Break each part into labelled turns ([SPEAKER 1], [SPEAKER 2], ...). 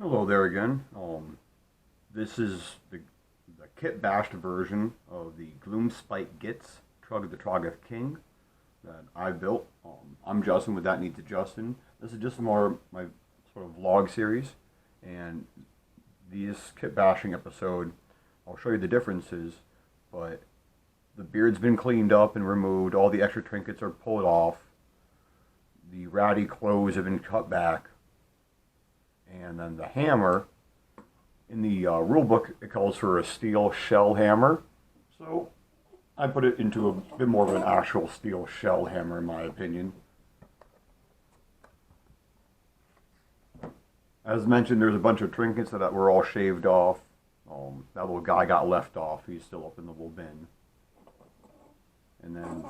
[SPEAKER 1] Hello there again. This is the kit bashed version of the Gloom Spike Gits Trugg the Troggoth King that I built. I'm Justin with That Need to Justin. This is just more my sort of vlog series, and this kit bashing episode, I'll show you the differences, but the beard's been cleaned up and removed, all the extra trinkets are pulled off, the ratty clothes have been cut back, and then the hammer, in the rule book, it calls for a steel shell hammer. So I put it into a bit more of an actual steel shell hammer, in my opinion. As mentioned, there's a bunch of trinkets that were all shaved off. That little guy got left off. He's still up in the little bin. And then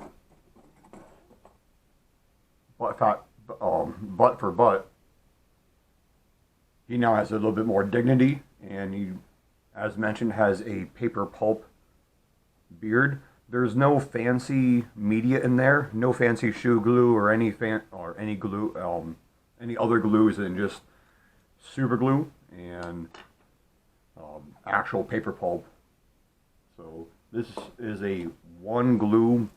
[SPEAKER 1] butt for butt. He now has a little bit more dignity, and he, as mentioned, has a paper pulp beard. There's no fancy media in there, no fancy shoe glue or any glue, any other glues than just super glue and actual paper pulp. So this is a one glue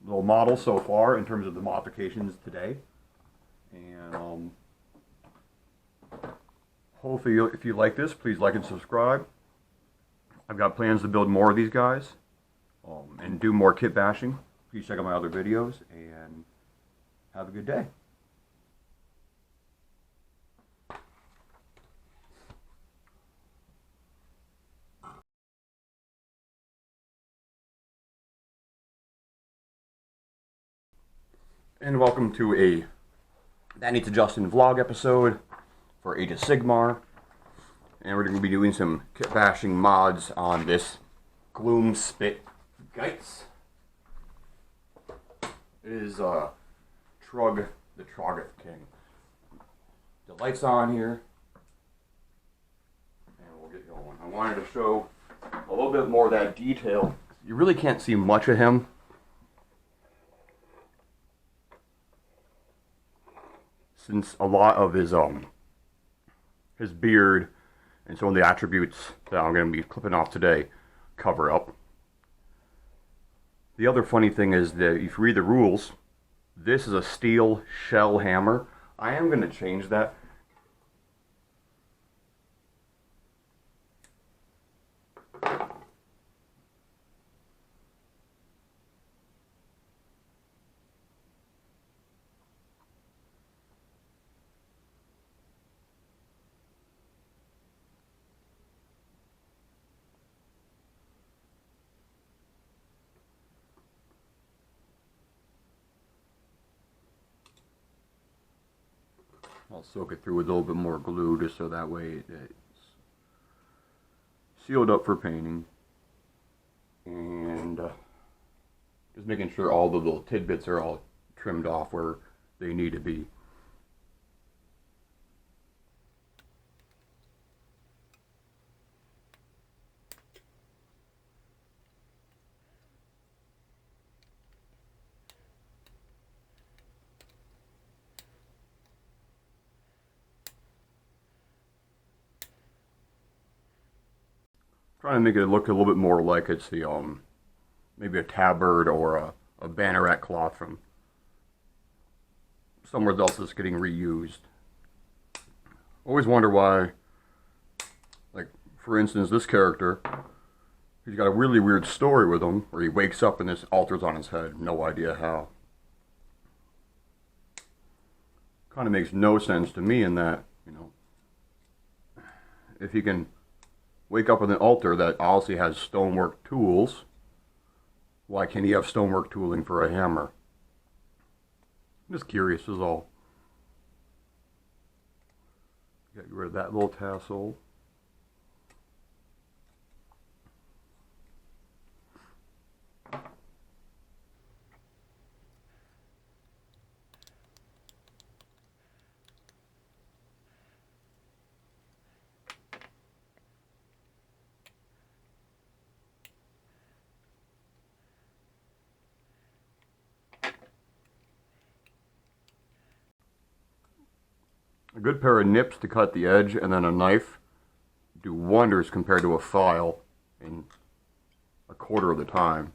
[SPEAKER 1] little model so far in terms of the modifications today, and hopefully, if you like this, please like and subscribe. I've got plans to build more of these guys and do more kit bashing. Please check out my other videos and have a good day. And welcome to a That Needs to Justin vlog episode for Age of Sigmar, and we're going to be doing some kit bashing mods on this Gloom Spit Gites. It is Trugg the Troggoth King. The lights on here, and we'll get going. I wanted to show a little bit more of that detail. You really can't see much of him, since a lot of his beard and some of the attributes that I'm going to be clipping off today cover up. The other funny thing is that if you read the rules, this is a steel shell hammer. I am going to change that. I'll soak it through with a little bit more glue just so that way it's sealed up for painting. And just making sure all the little tidbits are all trimmed off where they need to be. Trying to make it look a little bit more like it's the maybe a tabard or a banneret cloth from somewhere else that's getting reused. Always wonder why, like for instance, this character, he's got a really weird story with him where he wakes up and this altar's on his head. No idea how. Kind of makes no sense to me in that, you know, if he can wake up with an altar that obviously has stonework tools, why can't he have stonework tooling for a hammer? I'm just curious is all. Get rid of that little tassel. A good pair of nips to cut the edge and then a knife do wonders compared to a file in a quarter of the time.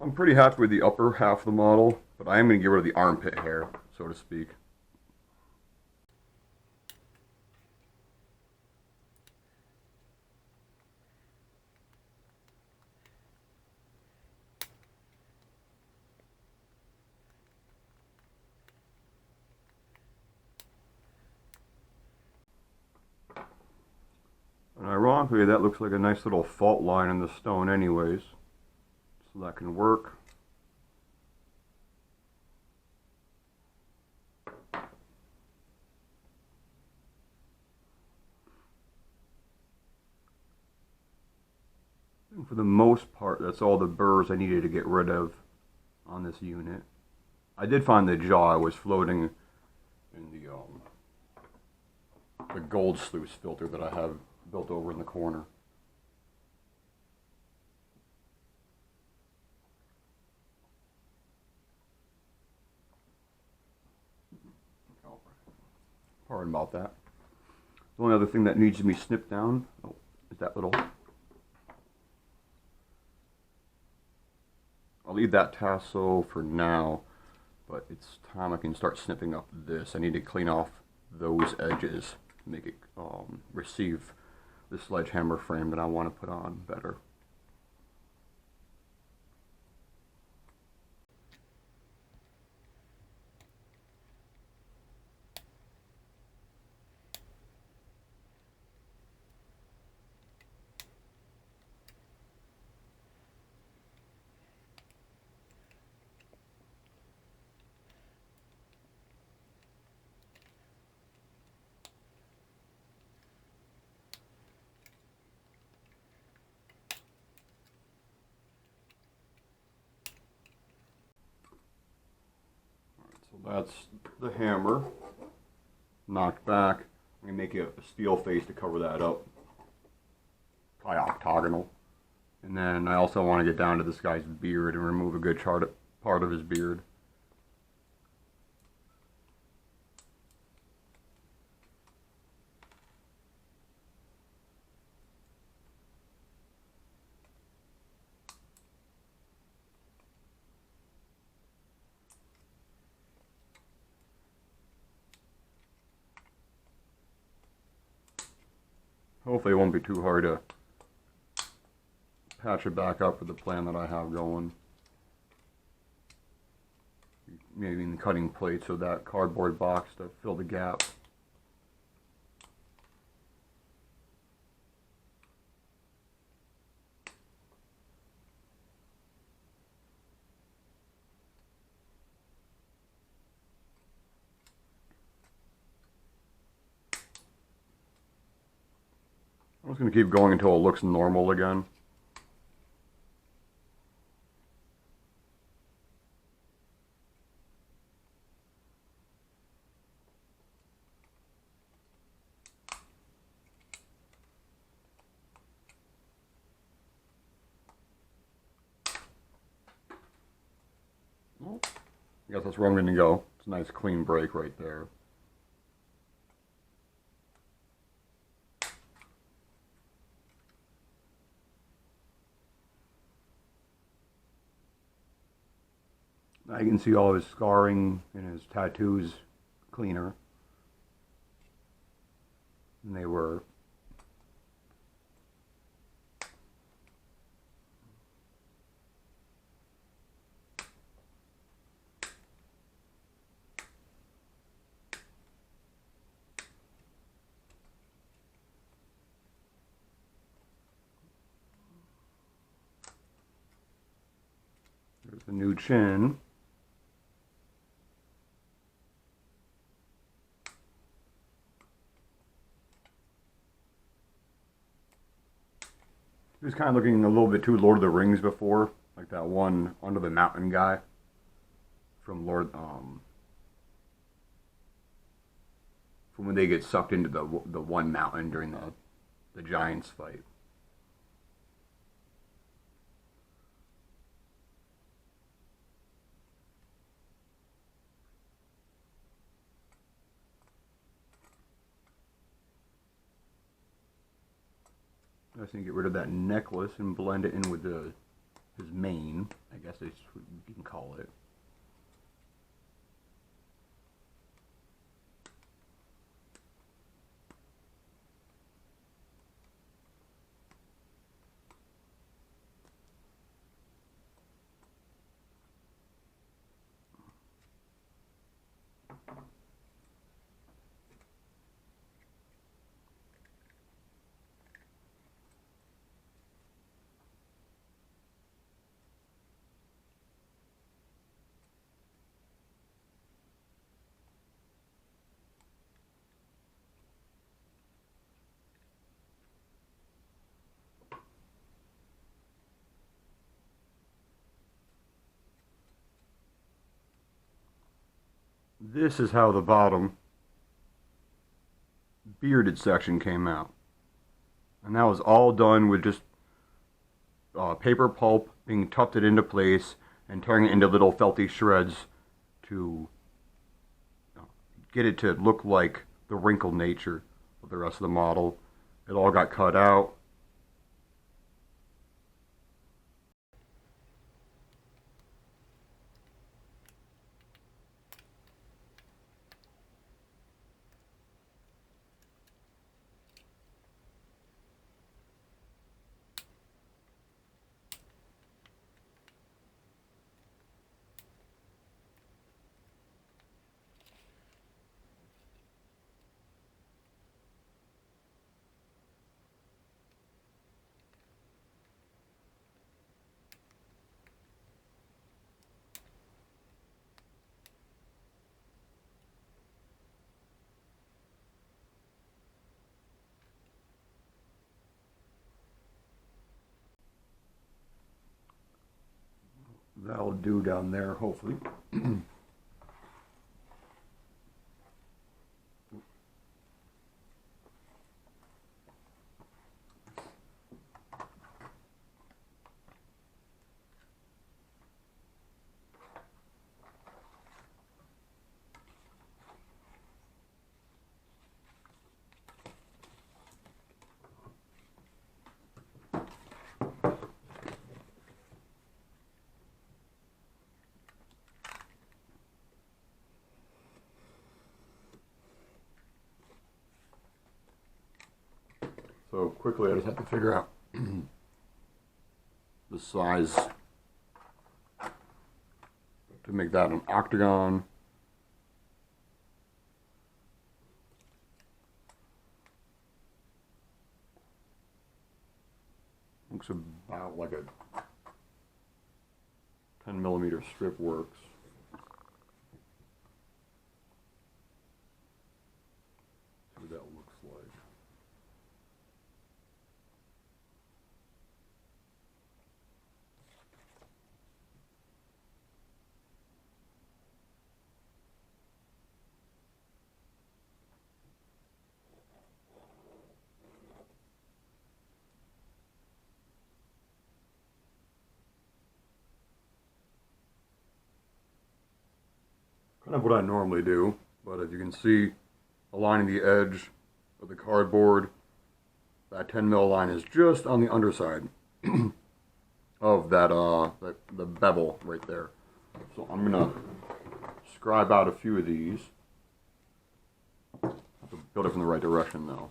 [SPEAKER 1] I'm pretty happy with the upper half of the model, but I am going to get rid of the armpit hair, so to speak. And ironically, that looks like a nice little fault line in the stone anyways, so that can work. And for the most part, that's all the burrs I needed to get rid of on this unit. I did find the jaw was floating in the gold sluice filter that I have built over in the corner. Pardon about that. The only other thing that needs to be snipped down is that little. I'll leave that tassel for now, but it's time I can start snipping up this. I need to clean off those edges, make it receive the sledgehammer frame that I want to put on better. So that's the hammer knocked back. I'm going to make a steel face to cover that up, probably octagonal. And then I also want to get down to this guy's beard and remove a good part of his beard. Hopefully it won't be too hard to patch it back up with the plan that I have going. Maybe in the cutting plates of that cardboard box to fill the gap. I'm just going to keep going until it looks normal again. Well, I guess that's where I'm going to go. It's a nice clean break right there. Now you can see all his scarring and his tattoos cleaner than they were. There's the new chin. He was kind of looking a little bit too Lord of the Rings before. like that one under the mountain guy from from when they get sucked into the one mountain during the giants fight. I just need to get rid of that necklace and blend it in with his mane. I guess that's what you can call it. This is how the bottom bearded section came out. And that was all done with just paper pulp being tufted into place and tearing it into little felty shreds to get it to look like the wrinkled nature of the rest of the model. It all got cut out. That'll do down there, hopefully. So quickly, I just have to figure out the size to make that an octagon. Looks about like a 10mm strip works. See what that looks like. Kind of what I normally do, but as you can see, aligning the edge of the cardboard, that 10mm line is just on the underside of the bevel right there. So I'm gonna scribe out a few of these. I have to build it from the right direction though.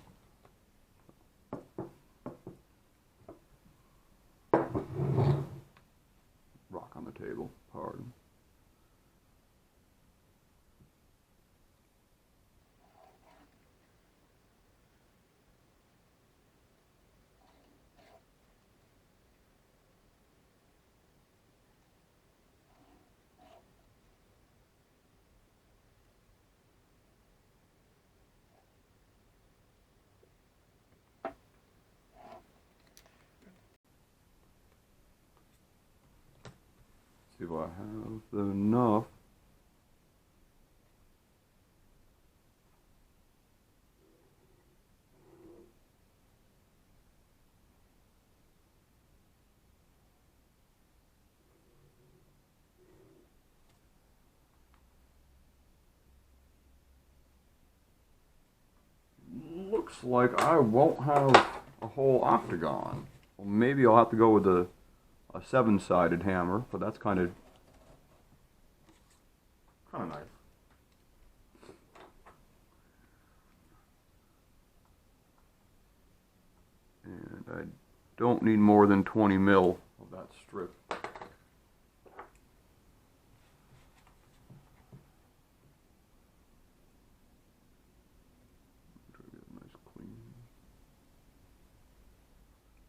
[SPEAKER 1] Rock on the table, pardon. if I have enough. Looks like I won't have a whole octagon. Well, maybe I'll have to go with a seven-sided hammer, but that's kind of nice. And I don't need more than 20 mil of that strip.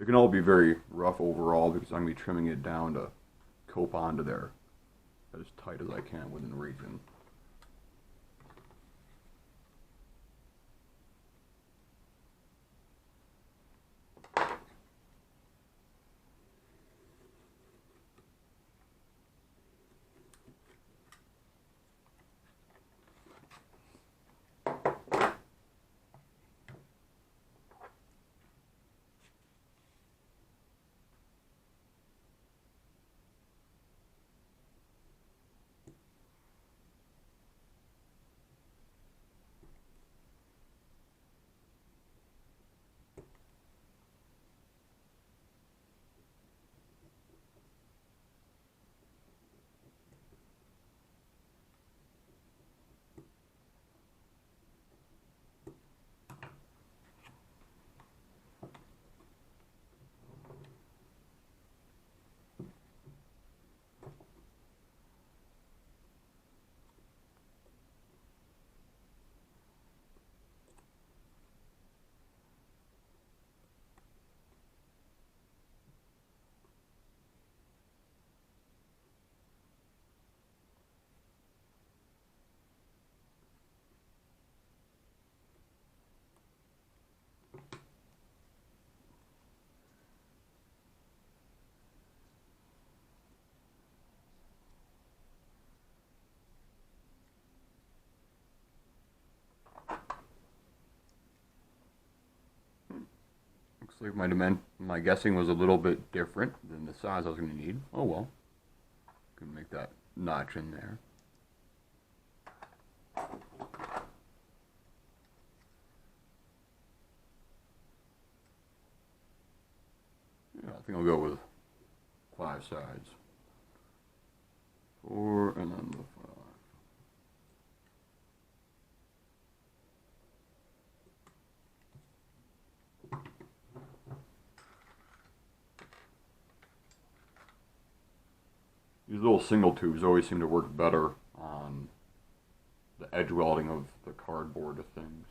[SPEAKER 1] It can all be very rough overall because I'm going to be trimming it down to cope onto there as tight as I can within reason. Looks like my guessing was a little bit different than the size I was going to need. Oh well. Can make that notch in there. Yeah, I think I'll go with 5 sides. 4 and then the 5. These little single tubes always seem to work better on the edge welding of the cardboard of things.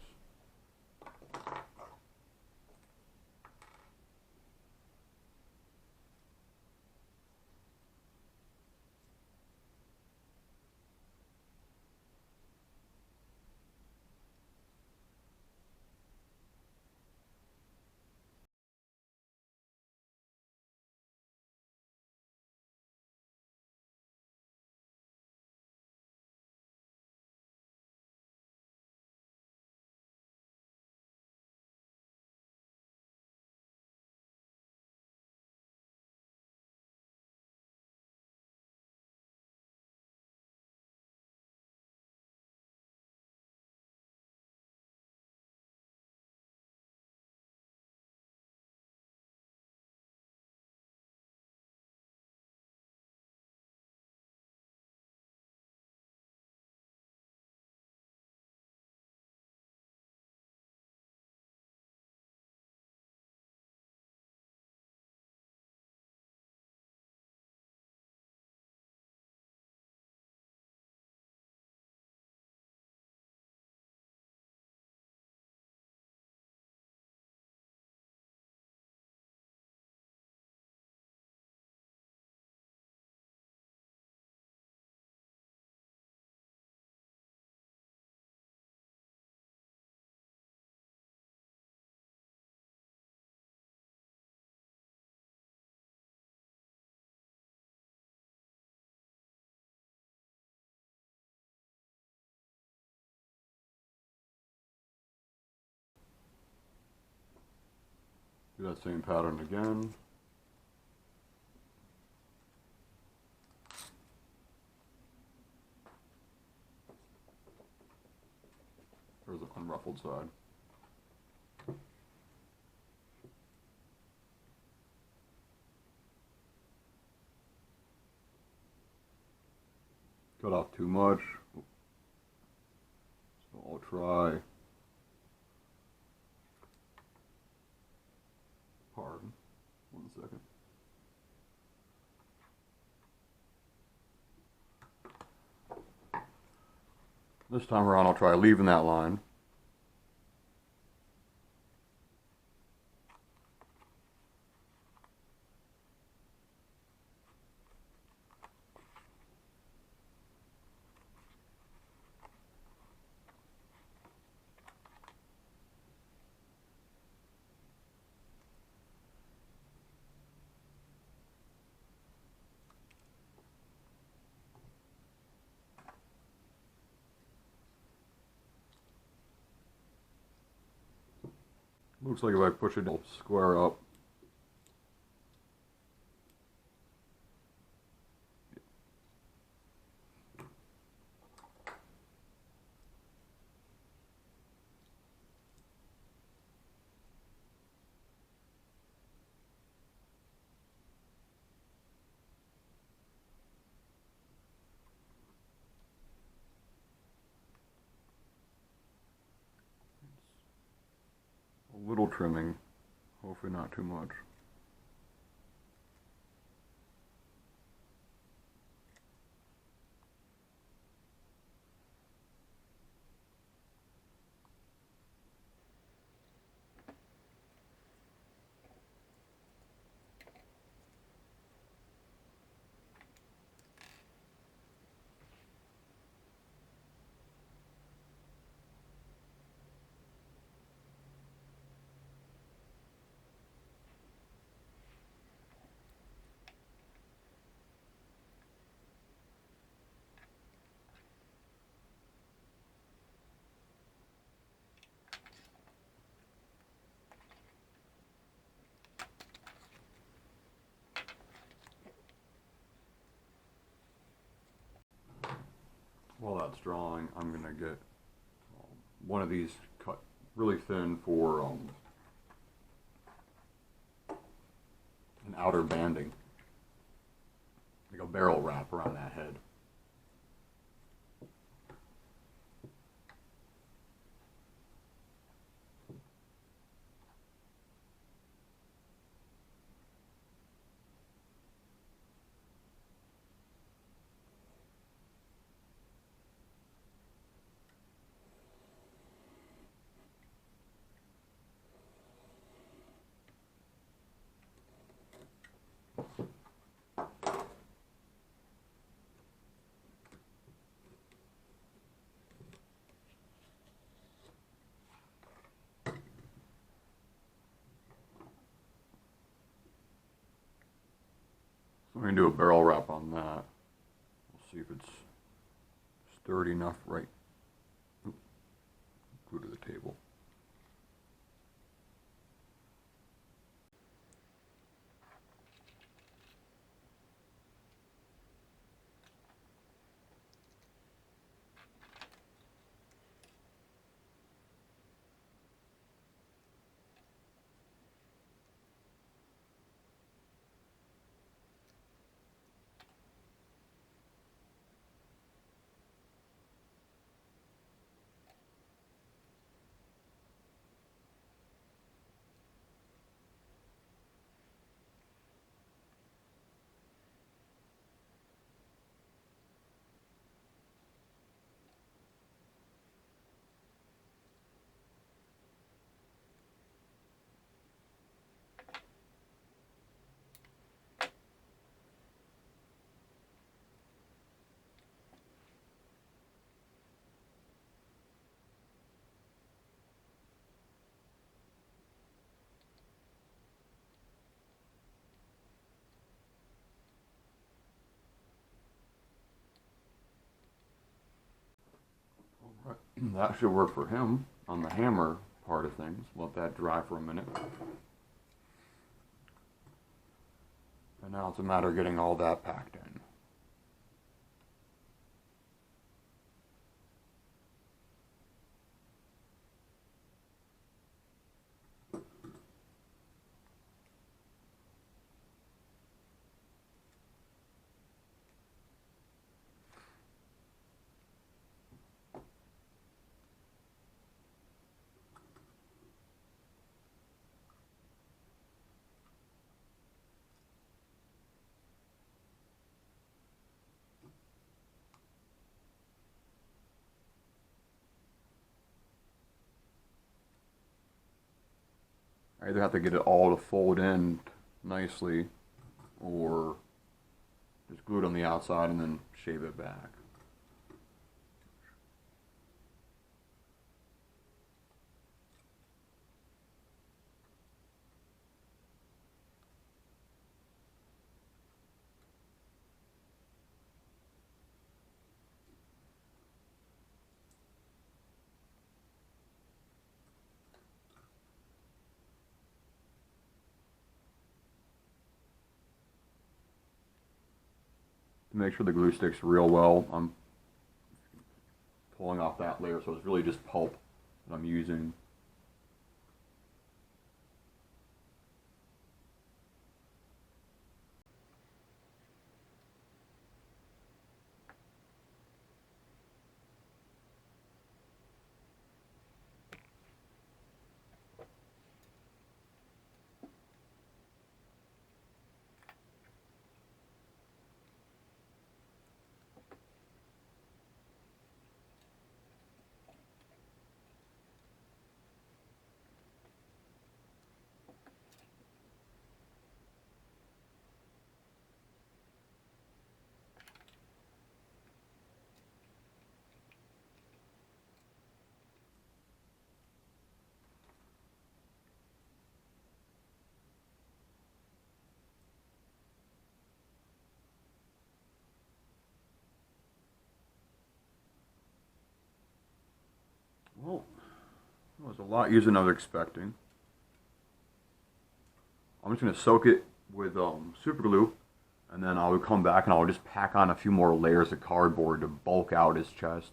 [SPEAKER 1] Do that same pattern again. There's the unruffled side. Cut off too much, so I'll try. Pardon, 1 second. This time around I'll try leaving that line. Looks like if I push it, it'll square up. A little trimming, hopefully not too much. While that's drawing, I'm going to get one of these cut really thin for an outer banding, like a barrel wrap around that head. I'm going to do a barrel wrap on that. We'll see if it's sturdy enough right glue to the table. That should work for him on the hammer part of things. Let that dry for a minute. And now it's a matter of getting all that packed in. I either have to get it all to fold in nicely or just glue it on the outside and then shave it back. To make sure the glue sticks real well, I'm pulling off that layer, so it's really just pulp that I'm using. Well, it was a lot easier than I was expecting. I'm just going to soak it with super glue, and then I'll come back and I'll just pack on a few more layers of cardboard to bulk out his chest.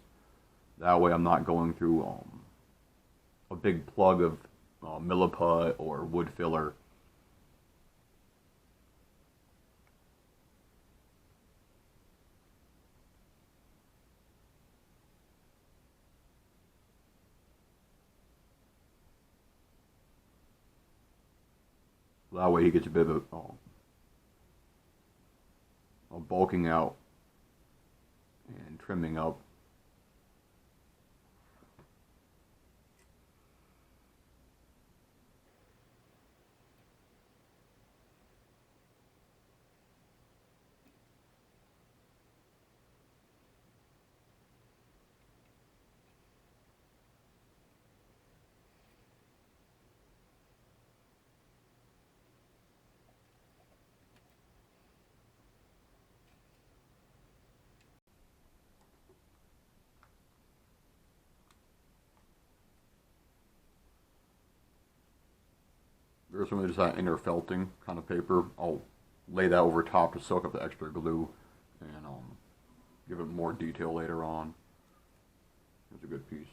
[SPEAKER 1] That way I'm not going through a big plug of milliput or wood filler. That way he gets a bit of a bulking out and trimming up. There's some of just that inner felting kind of paper. I'll lay that over top to soak up the extra glue and give it more detail later on. It's a good piece.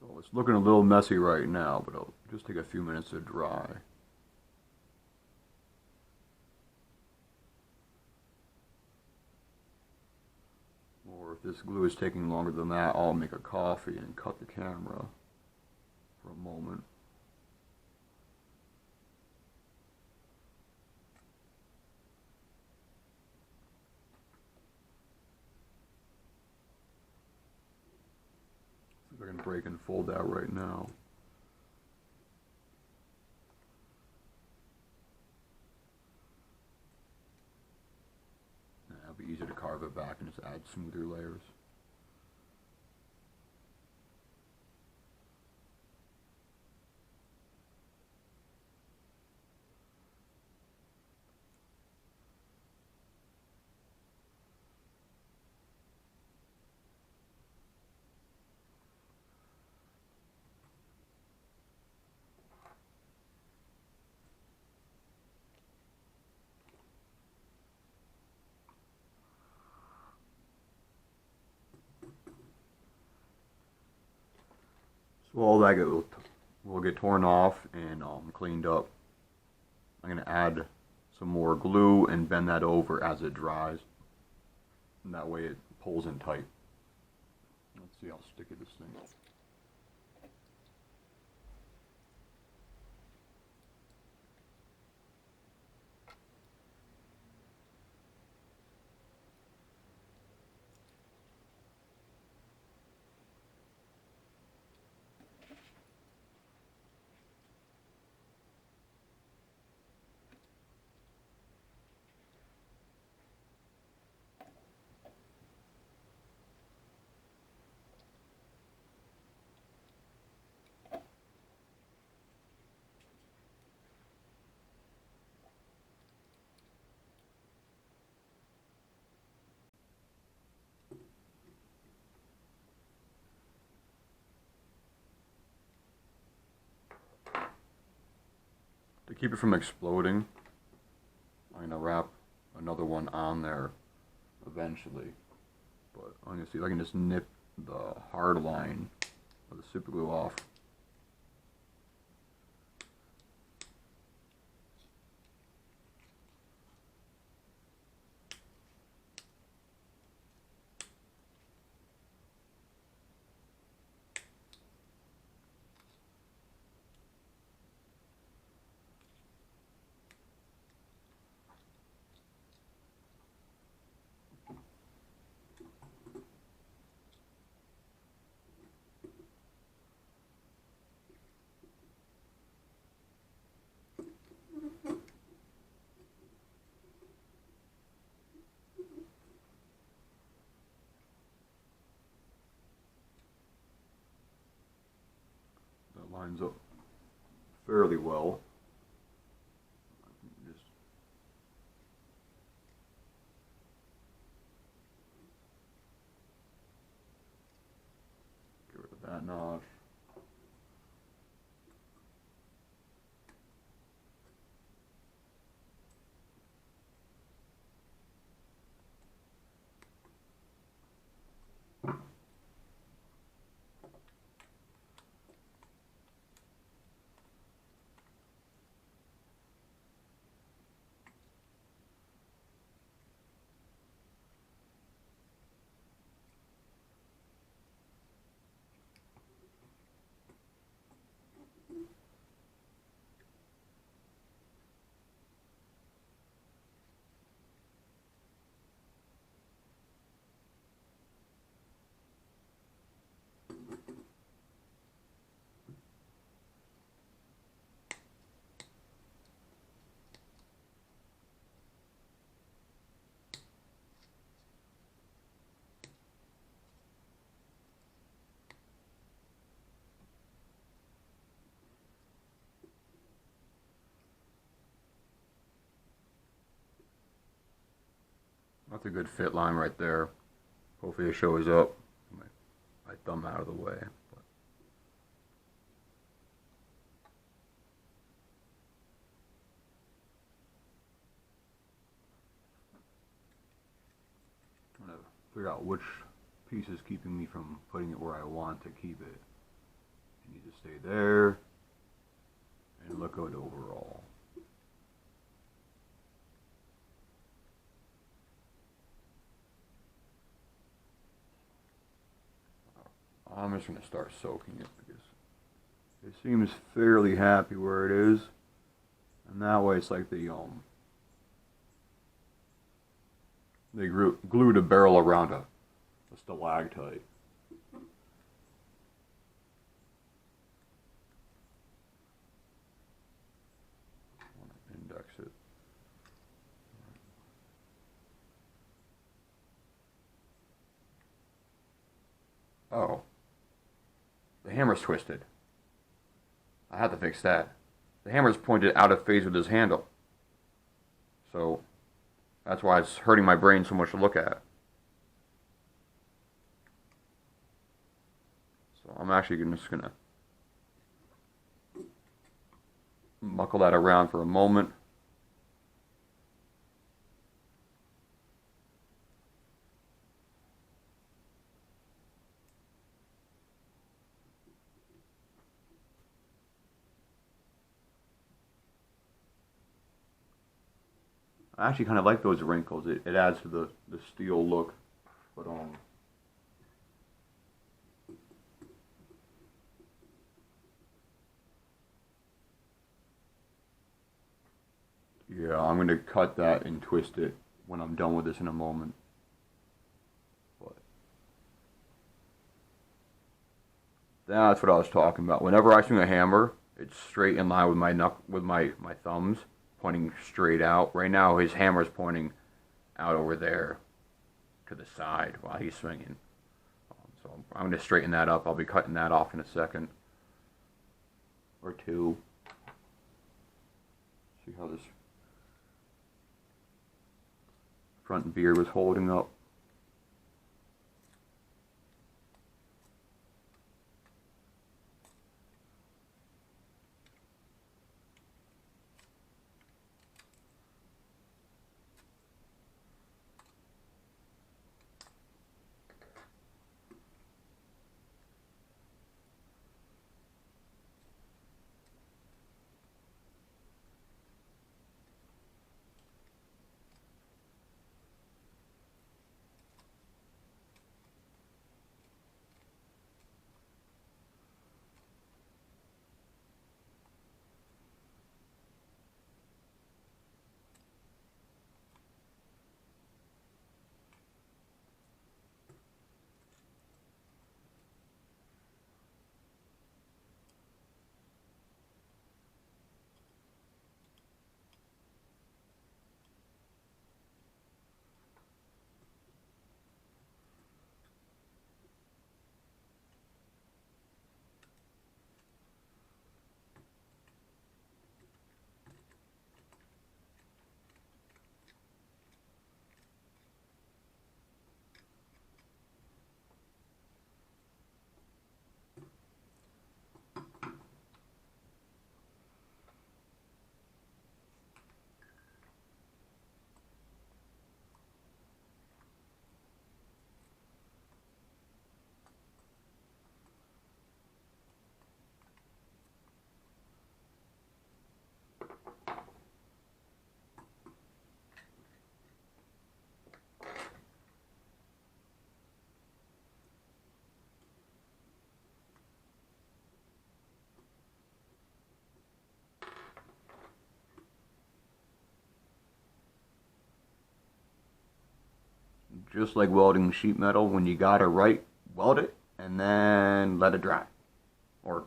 [SPEAKER 1] So it's looking a little messy right now, but it'll just take a few minutes to dry. Or if this glue is taking longer than that, I'll make a coffee and cut the camera for a moment. See if I can break and fold that right now. It'll be easier to carve it back and just add smoother layers. So all that will get torn off and cleaned up. I'm going to add some more glue and bend that over as it dries. And that way it pulls in tight. Let's see how sticky this thing is. To keep it from exploding, I'm going to wrap another one on there eventually. But I'm going to see if I can just nip the hard line of the super glue off. That lines up fairly well. Just get rid of that notch. That's a good fit line right there. Hopefully it shows up. My thumb out of the way. But I'm gonna figure out which piece is keeping me from putting it where I want to keep it. You need to stay there and look good overall. I'm just going to start soaking it because it seems fairly happy where it is. And that way it's like they glued a barrel around a stalactite. I want to index it. Oh. The hammer's twisted. I have to fix that. The hammer's pointed out of phase with his handle. So that's why it's hurting my brain so much to look at. So I'm actually just going to muckle that around for a moment. I actually kind of like those wrinkles. It adds to the steel look. But yeah, I'm going to cut that and twist it when I'm done with this in a moment. But that's what I was talking about. Whenever I swing a hammer, it's straight in line with my thumbs, pointing straight out. Right now, his hammer's pointing out over there to the side while he's swinging. So I'm going to straighten that up. I'll be cutting that off in a second or two. See how this front beard was holding up. Just like welding sheet metal, when you got it right, weld it and then let it dry. Or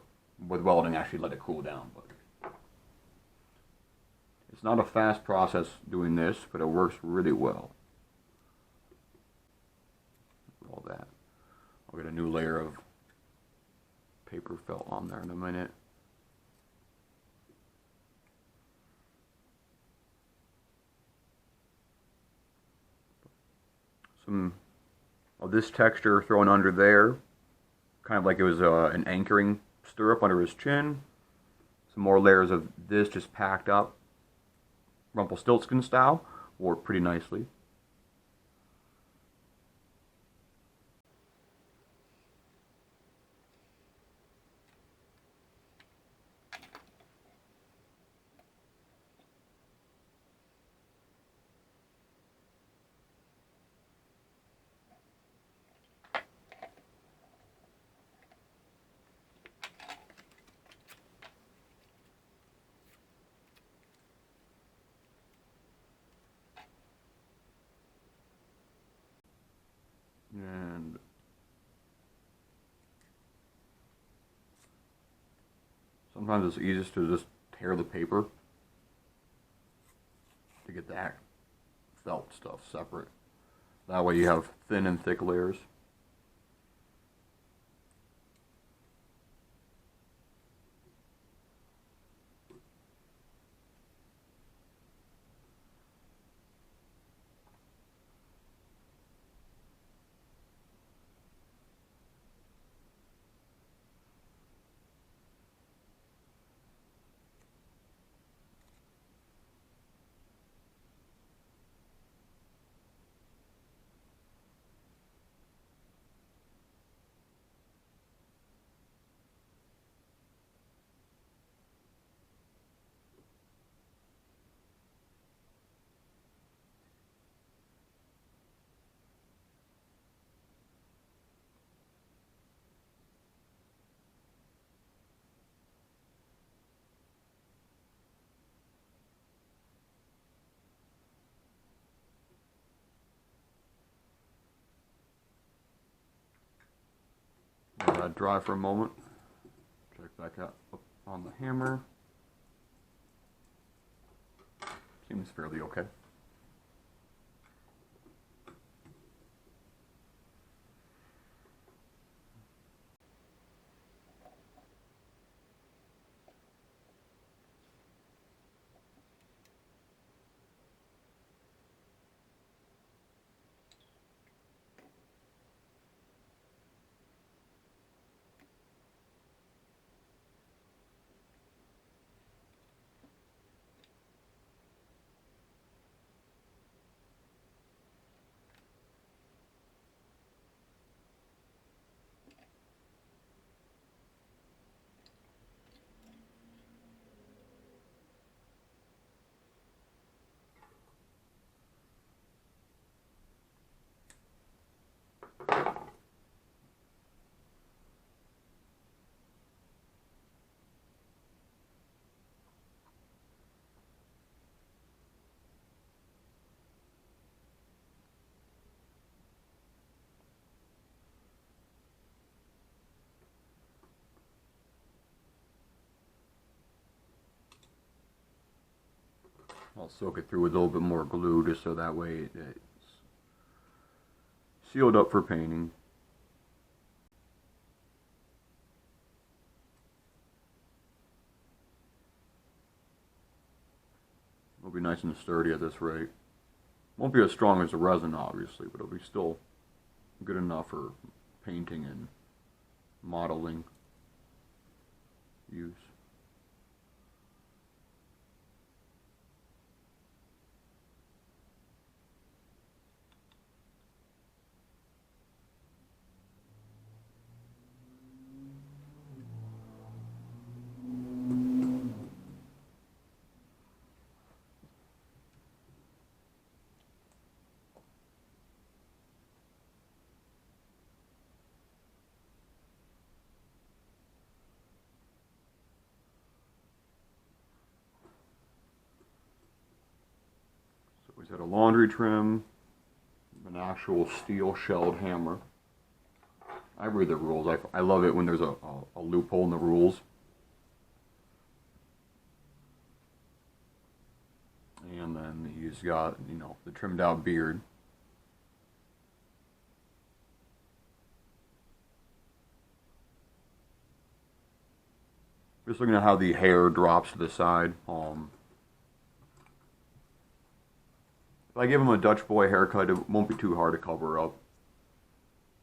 [SPEAKER 1] with welding, actually let it cool down. But it's not a fast process doing this, but it works really well. All that. I'll get a new layer of paper felt on there in a minute. Some of this texture thrown under there, kind of like it was an anchoring stirrup under his chin. Some more layers of this just packed up, Rumpelstiltskin style, worked pretty nicely. Sometimes it's easiest to just tear the paper to get that felt stuff separate. That way you have thin and thick layers. Let that dry for a moment. Check back out up on the hammer. Seems fairly okay. I'll soak it through with a little bit more glue just so that way it's sealed up for painting. It'll be nice and sturdy at this rate. Won't be as strong as the resin obviously, but it'll be still good enough for painting and modeling use. He's got a laundry trim, an actual steel shelled hammer. I read the rules. I love it when there's a loophole in the rules. And then he's got, you know, the trimmed out beard. Just looking at how the hair drops to the side. If I give him a Dutch boy haircut, it won't be too hard to cover up.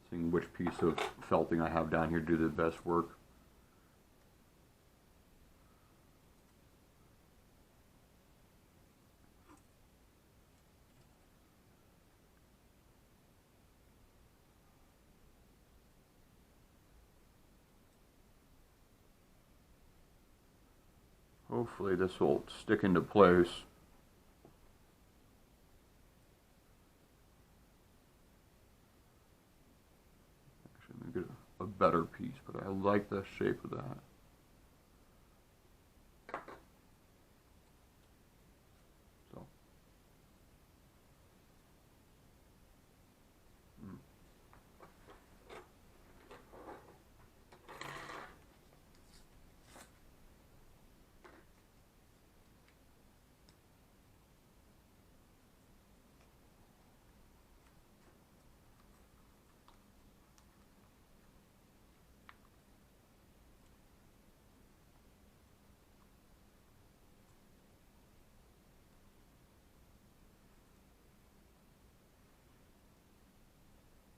[SPEAKER 1] Seeing which piece of felting I have down here to do the best work. Hopefully this will stick into place. Get a better piece, but I like the shape of that. So.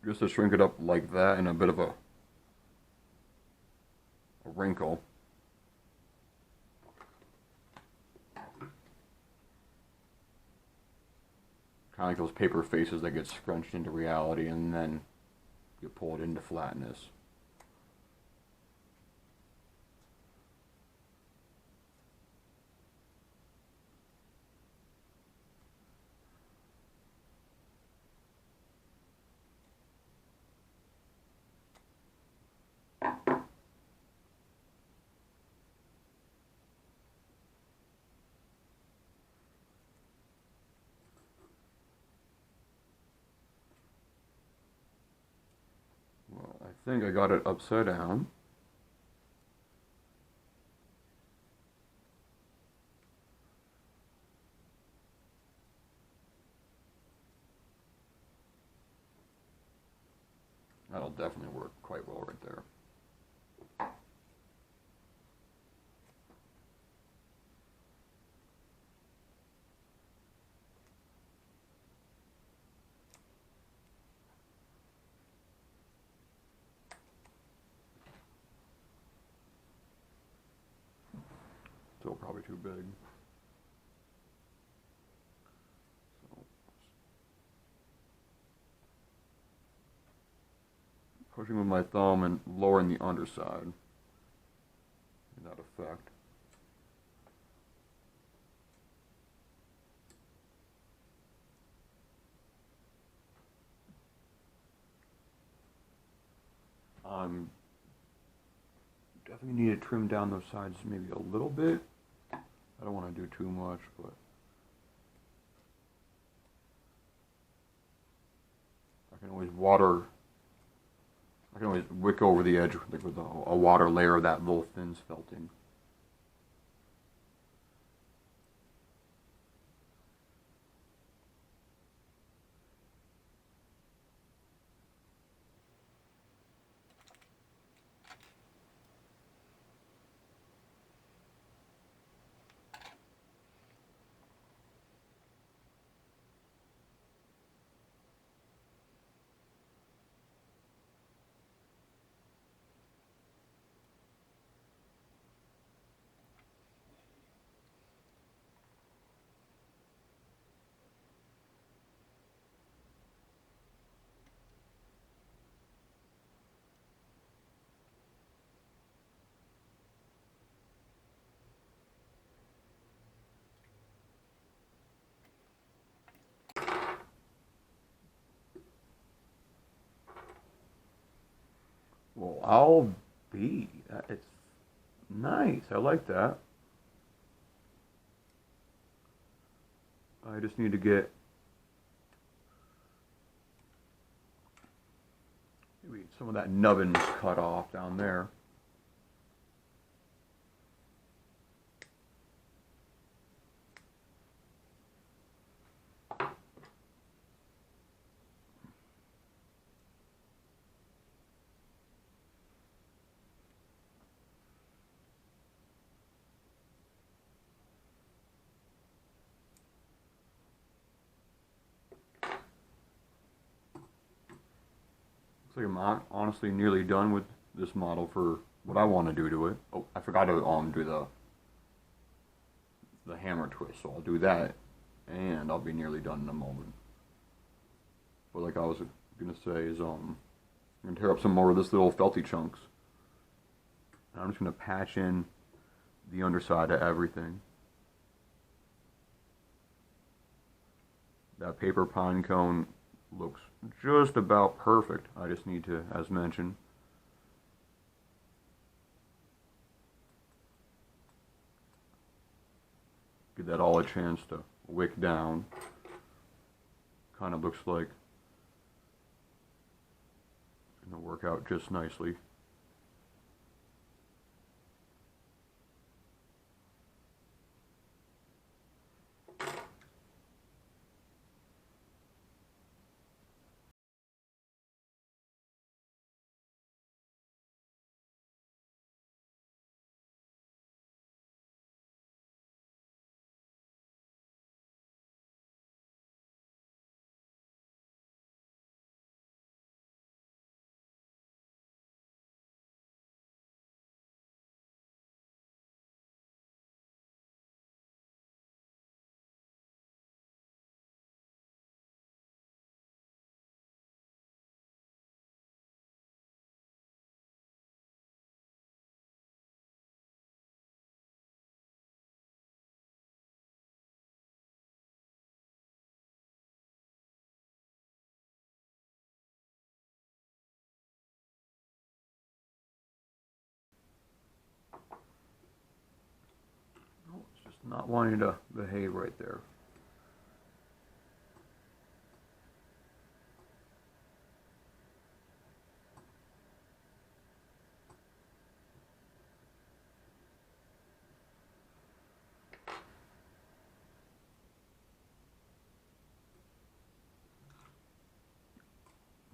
[SPEAKER 1] just to shrink it up like that in a bit of a wrinkle. Kind of like those paper faces that get scrunched into reality and then you pull it into flatness. Well, I think I got it upside down. That'll definitely work quite well right there. Still probably too big. So, pushing with my thumb and lowering the underside. In that effect. Definitely need to trim down those sides maybe a little bit. I don't want to do too much, but I can always wick over the edge with a water layer of that little thin sculpting. Well, I'll be. It's nice. I like that. I just need to get maybe some of that nubbins cut off down there. Looks like I'm honestly nearly done with this model for what I want to do to it. Oh, I forgot to do the hammer twist, so I'll do that, and I'll be nearly done in a moment. But like I was gonna say is I'm gonna tear up some more of this little felty chunks. And I'm just gonna patch in the underside of everything. That paper pine cone looks just about perfect. I just need to, as mentioned, give that all a chance to wick down. Kind of looks like it's going to work out just nicely. not wanting to behave right there.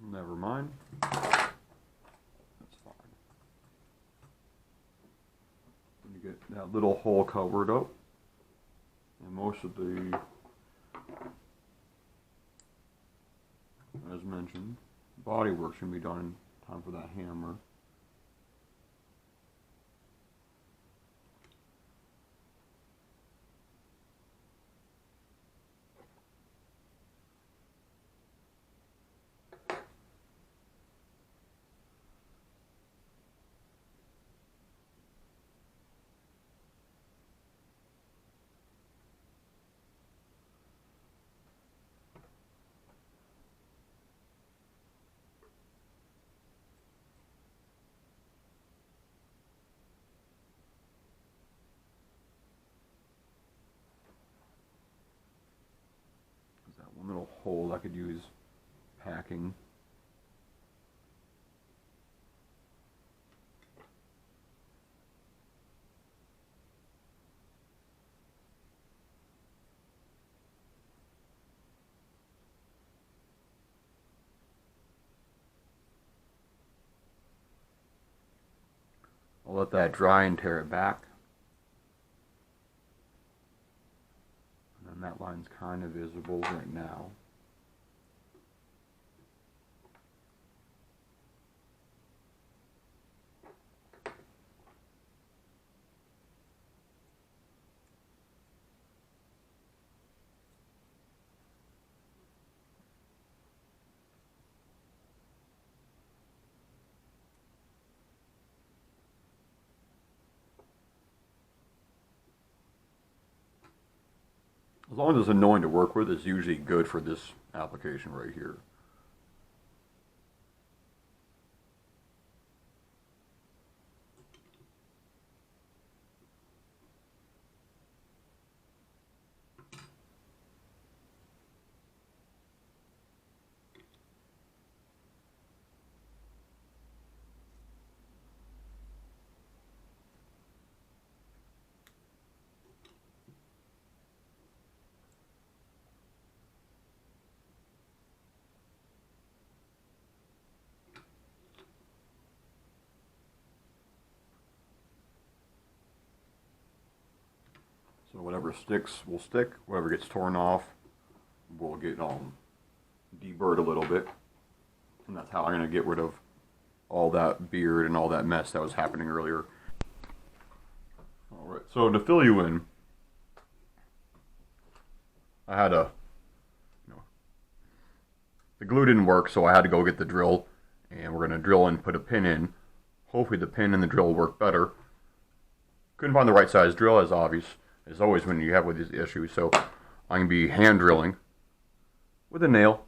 [SPEAKER 1] Never mind. That's fine. You get that little hole covered up, and most of the, as mentioned, body work should be done in time for that hammer. That one little hole I could use packing. I'll let that dry and tear it back. And that line's kind of visible right now. As long as it's annoying to work with, it's usually good for this application right here. So whatever sticks will stick, whatever gets torn off will get deburred a little bit. And that's how I'm going to get rid of all that beard and all that mess that was happening earlier. Alright, so to fill you in, I had the glue didn't work, so I had to go get the drill, and we're going to drill and put a pin in. Hopefully the pin and the drill will work better. Couldn't find the right size drill, as obvious as always when you have with these issues, so I'm going to be hand drilling with a nail.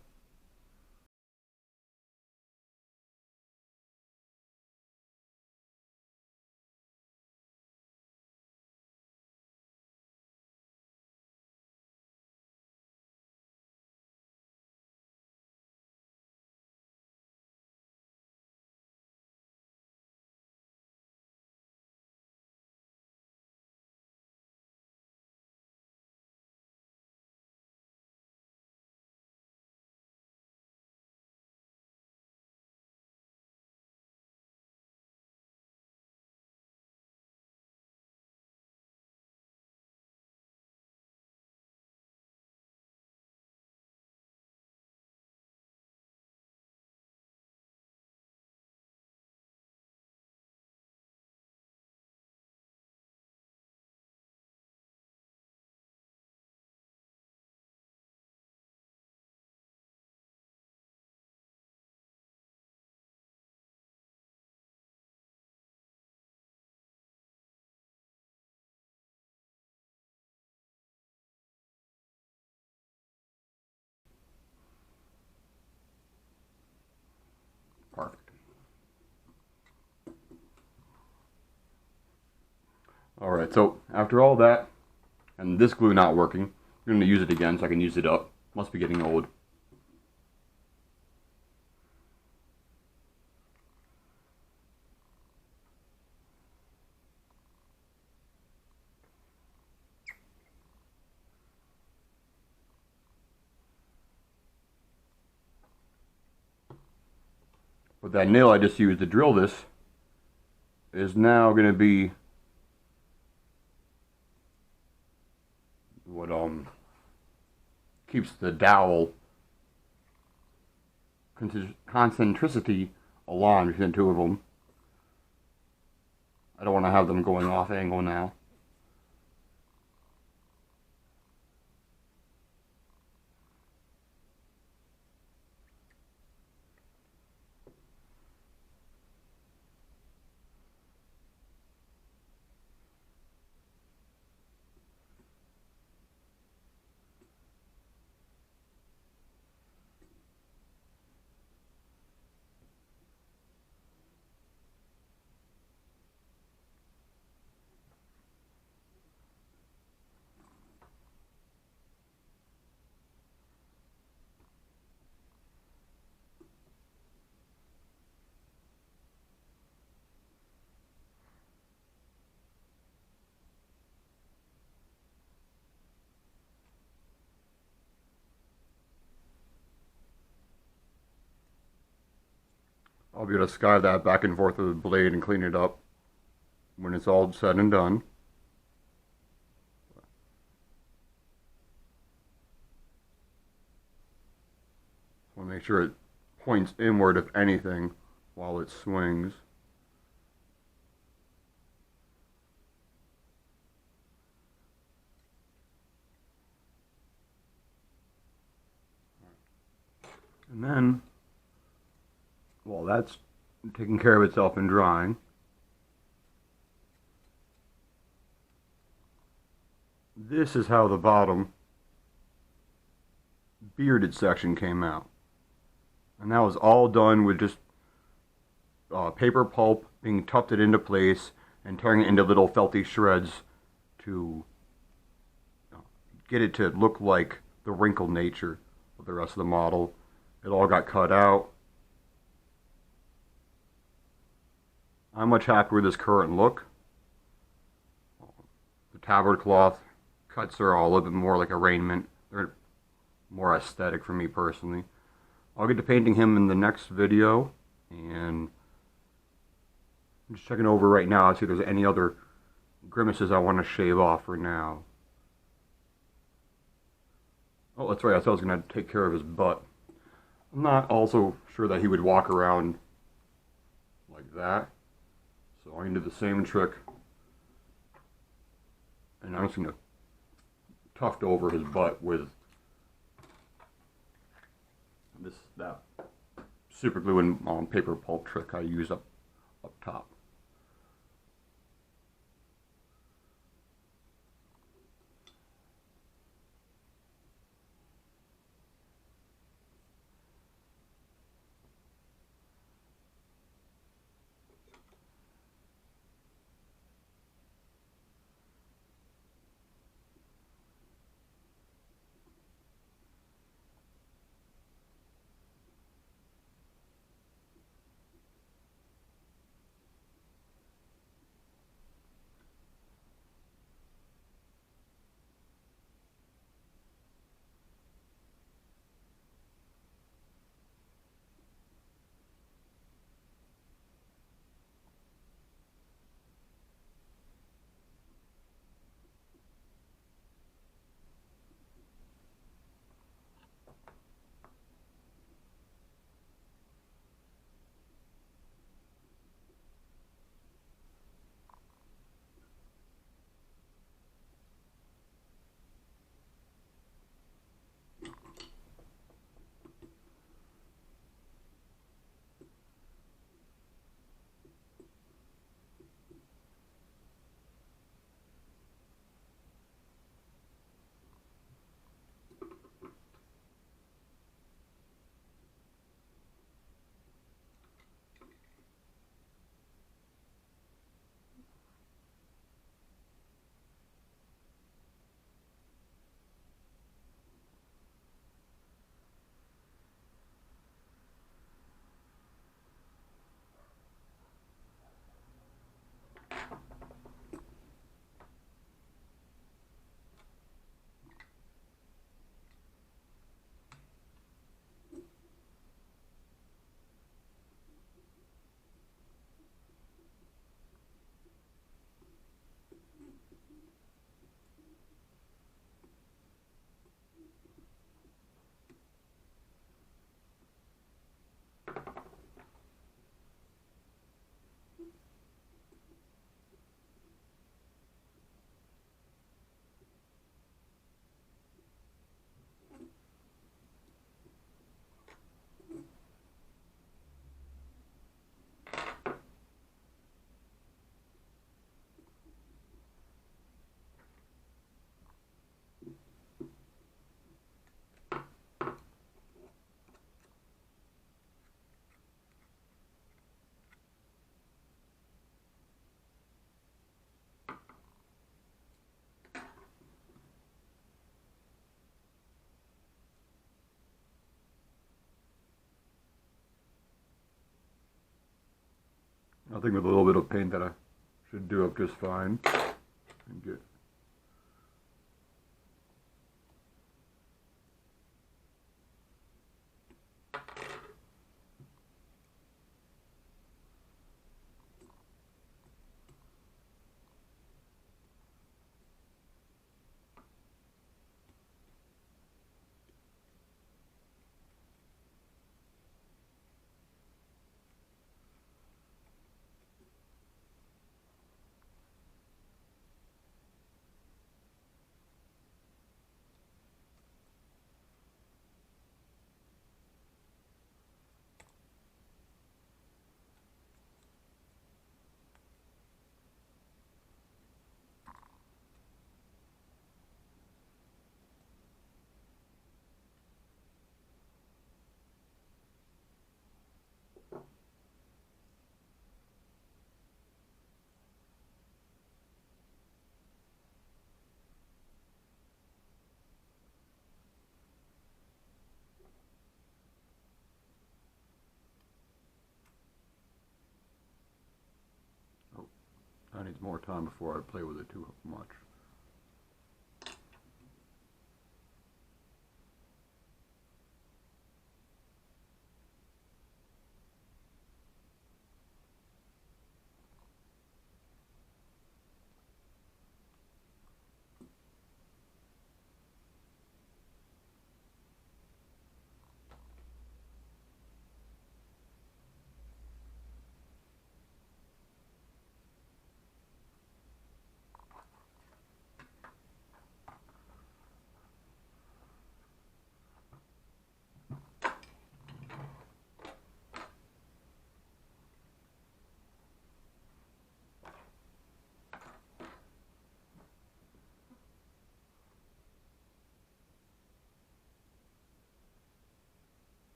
[SPEAKER 1] Perfect. Alright, so after all that, And this glue not working. I'm going to use it again so I can use it up. Must be getting old. But that nail I just used to drill this is now going to be what keeps the dowel concentricity aligned between the two of them. I don't want to have them going off angle now. I'll be able to sky that back and forth with the blade and clean it up when it's all said and done. I want to make sure it points inward, if anything, while it swings. And then, well, that's taking care of itself and drying. This is how the bottom bearded section came out. And that was all done with just paper pulp being tufted into place and tearing it into little felty shreds to get it to look like the wrinkled nature of the rest of the model. It all got cut out. I'm much happier with this current look. The tabard cloth cuts are all a little bit more like arraignment. They're more aesthetic for me personally. I'll get to painting him in the next video, and I'm just checking over right now to see if there's any other grimaces I want to shave off for now. Oh, that's right, I thought I was going to take care of his butt. I'm not also sure that he would walk around like that, so I'm going to do the same trick, and I'm just going to tuft over his butt with that super glue and paper pulp trick I use up top. I think with a little bit of paint that I should do up just fine. And get I need more time before I play with it too much.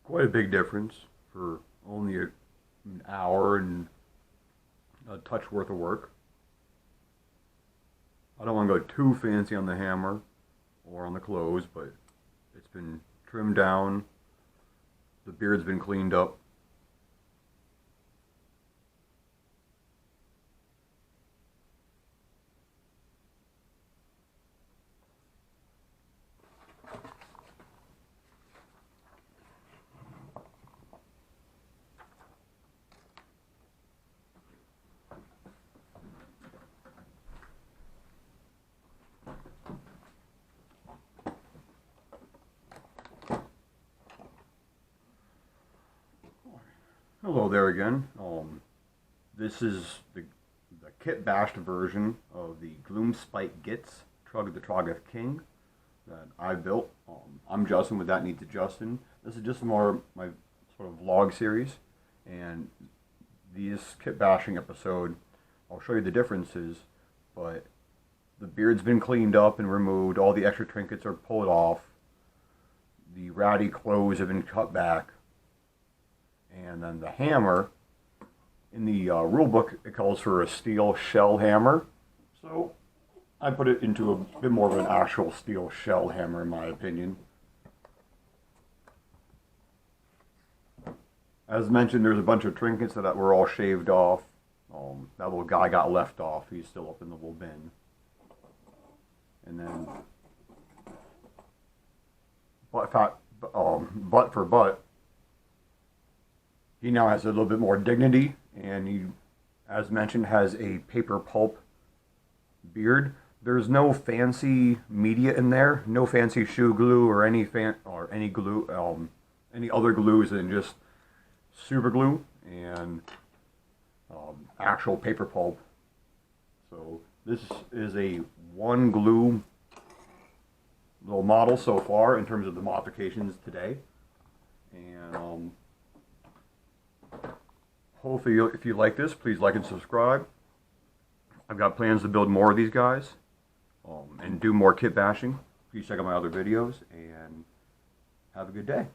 [SPEAKER 1] Quite a big difference for only an hour and a touch worth of work. I don't want to go too fancy on the hammer or on the clothes, but it's been trimmed down, the beard's been cleaned up. Hello there again. This is the kit-bashed version of the Gloomspite Gits Trugg the Troggoth King that I built. I'm Justin with That Needs a Justin. This is just more my sort of vlog series, and this kit bashing episode, I'll show you the differences, but the beard's been cleaned up and removed, all the extra trinkets are pulled off, the ratty clothes have been cut back, and then the hammer, in the rule book, it calls for a steel shell hammer. So I put it into a bit more of an actual steel shell hammer, in my opinion. As mentioned, there's a bunch of trinkets that were all shaved off. That little guy got left off. He's still up in the little bin. And then butt for butt, he now has a little bit more dignity, and he, as mentioned, has a paper pulp beard. There's no fancy media in there, no fancy shoe glue or any glue, any other glues than just super glue and actual paper pulp. So this is a one glue little model so far in terms of the modifications today, and hopefully, if you like this, please like and subscribe. I've got plans to build more of these guys and do more kit bashing. Please check out my other videos and have a good day.